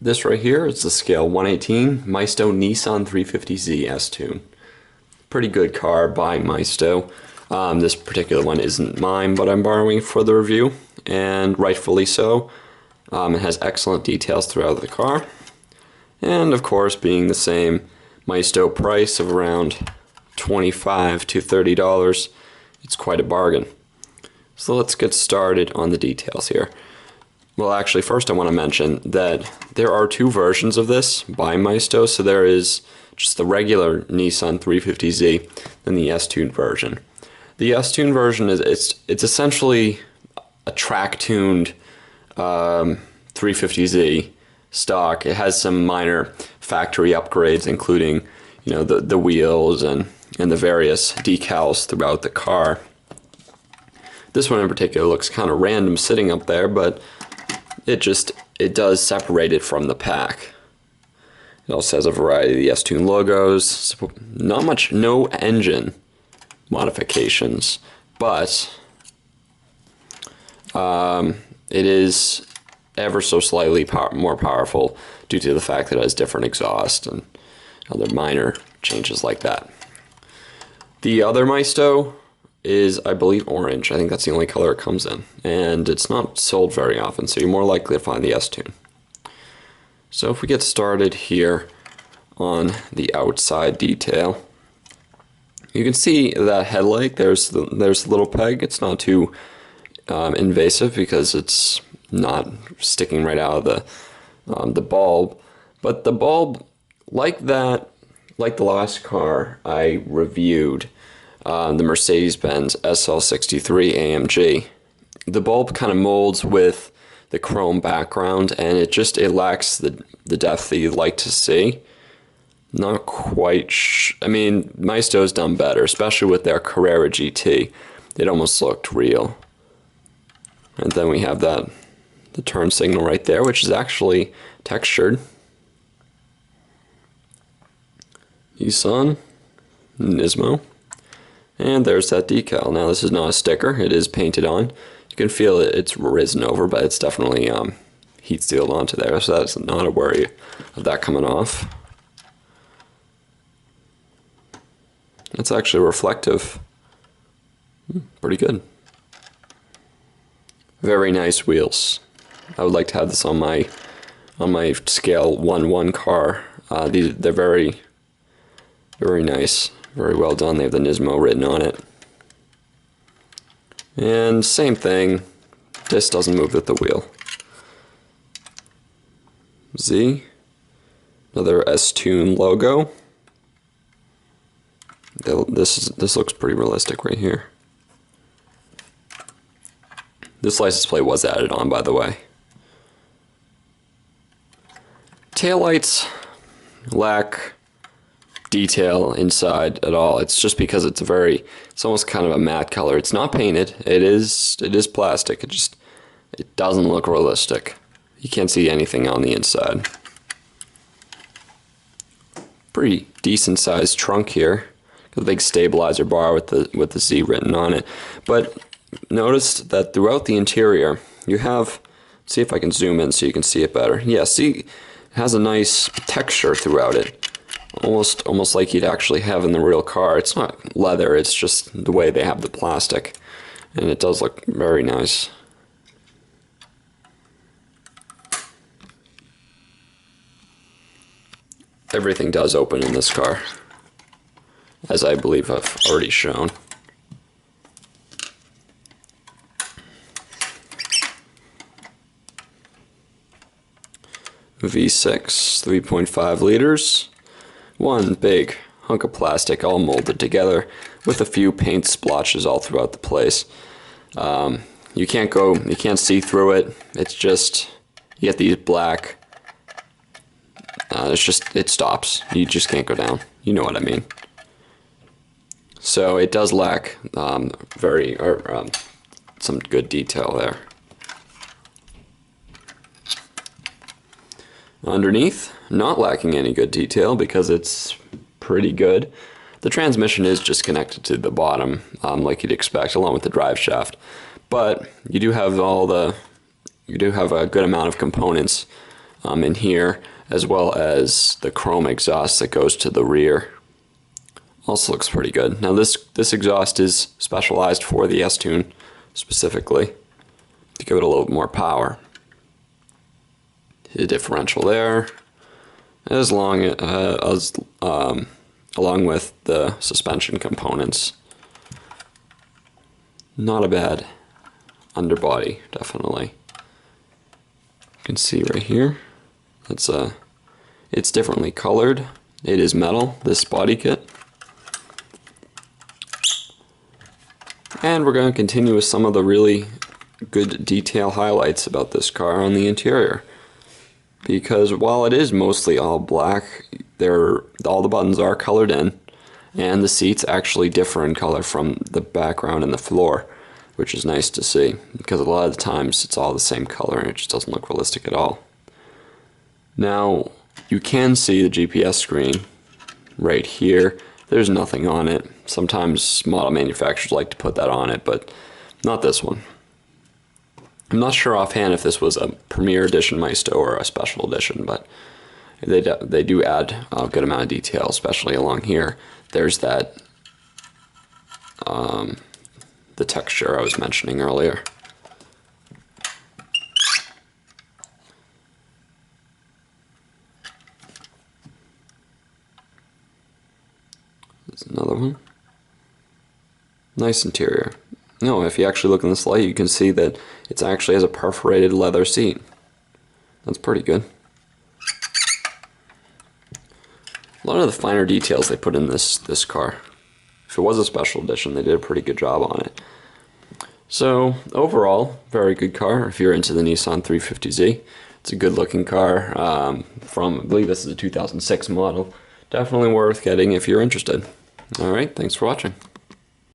This right here is the scale 118 Maisto Nissan 350z S-Tune. Pretty good car by Maisto. This particular one isn't mine, but I'm borrowing for the review, and rightfully so. It has excellent details throughout the car, and of course, being the same Maisto price of around $25 to $30, it's quite a bargain. So let's get started on the details here. Well, actually, first I want to mention that there are two versions of this by Maisto. So there is just the regular Nissan 350z and the S-Tune version. The S-Tune version is it's essentially a track-tuned 350z stock. It has some minor factory upgrades, including the wheels and the various decals throughout the car. This one in particular looks kind of random sitting up there, but it does separate it from the pack. It also has a variety of the S-Tune logos. No engine modifications, but it is ever so slightly more powerful due to the fact that it has different exhaust and other minor changes like that. The other Maisto is, I believe, orange. I think that's the only color it comes in, and it's not sold very often, so you're more likely to find the S-Tune. So if we get started here on the outside detail, you can see that headlight. There's the little peg. It's not too invasive because it's not sticking right out of the bulb, but the bulb, like the last car I reviewed, the Mercedes-Benz SL63 AMG, the bulb kind of molds with the chrome background, and it lacks the depth that you'd like to see. Not quite I mean, Maisto's done better, especially with their Carrera GT. It almost looked real. And then we have the turn signal right there, which is actually textured. Nissan, Nismo. And there's that decal. Now this is not a sticker, it is painted on. You can feel it's risen over, but it's definitely heat sealed onto there, so that's not a worry of that coming off. It's actually reflective. Pretty good. Very nice wheels. I would like to have this on my scale 1-1 car. They're very nice. Very well done. They have the Nismo written on it. And same thing, disc doesn't move with the wheel. Z, another S-Tune logo. This looks pretty realistic right here. This license plate was added on, by the way. Taillights lack detail inside at all. It's just because it's almost kind of a matte color. It's not painted. It is plastic. It doesn't look realistic. You can't see anything on the inside. Pretty decent sized trunk here. Got a big stabilizer bar with the Z written on it. But notice that throughout the interior you have, see if I can zoom in so you can see it better. Yeah, see, it has a nice texture throughout it. Almost like you'd actually have in the real car. It's not leather, it's just the way they have the plastic, and it does look very nice. Everything does open in this car, as I believe I've already shown. V6, 3.5 liters. One big hunk of plastic all molded together with a few paint splotches all throughout the place. You can't see through it. It's just, you get these black, it stops. You just can't go down. You know what I mean. So it does lack some good detail there. Underneath, not lacking any good detail because it's pretty good. The transmission is just connected to the bottom, like you'd expect, along with the drive shaft. But you do have a good amount of components in here, as well as the chrome exhaust that goes to the rear. Also looks pretty good. Now this exhaust is specialized for the S-Tune specifically to give it a little bit more power. The differential there, along with the suspension components. Not a bad underbody, definitely. You can see right here, it's differently colored. It is metal, this body kit. And we're going to continue with some of the really good detail highlights about this car on the interior. Because while it is mostly all black, all the buttons are colored in, and the seats actually differ in color from the background and the floor, which is nice to see, because a lot of the times it's all the same color and it just doesn't look realistic at all. Now, you can see the GPS screen right here. There's nothing on it. Sometimes model manufacturers like to put that on it, but not this one. I'm not sure offhand if this was a Premier Edition Maisto or a Special Edition, but they do add a good amount of detail, especially along here. There's that the texture I was mentioning earlier. There's another one. Nice interior. No, if you actually look in this light, you can see that it actually has a perforated leather seat. That's pretty good. A lot of the finer details they put in this car. If it was a special edition, they did a pretty good job on it. So overall, very good car if you're into the Nissan 350z. It's a good looking car I believe this is a 2006 model. Definitely worth getting if you're interested. Alright, thanks for watching.